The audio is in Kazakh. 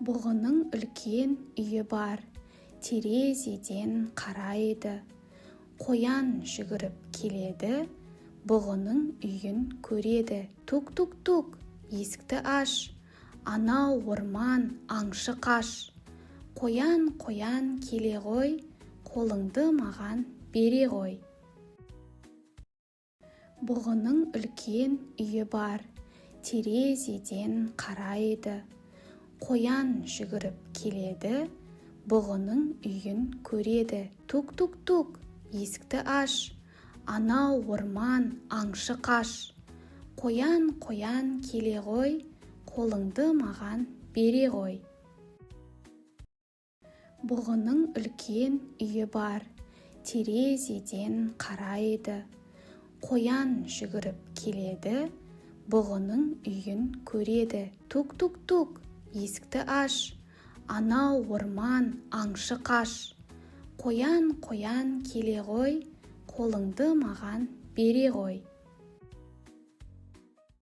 Бұғының үлкен үйі бар, терезеден қарайды. Қоян жүгіріп келеді, бұғының үйін көреді. Тук-тук-тук, есікті аш, анау орман аңшы қаш. Қоян келе ғой, қолыңды маған бере ғой. Бұғының үлкен үйі бар, терезеден қарайды. Қоян жүгіріп келеді, бұғының үйін көреді. Тук-тук-тук, есікті аш, анау орман аңшы қаш. Қоян келе ғой, қолыңды маған бере ғой. Бұғының үлкен үйі бар, терезеден қарайды. Қоян жүгіріп келеді, бұғының үйін көреді. Тук-тук-тук, есікті аш, анау орман аңшы қаш. Қоян келе ғой, қолыңды маған бере ғой.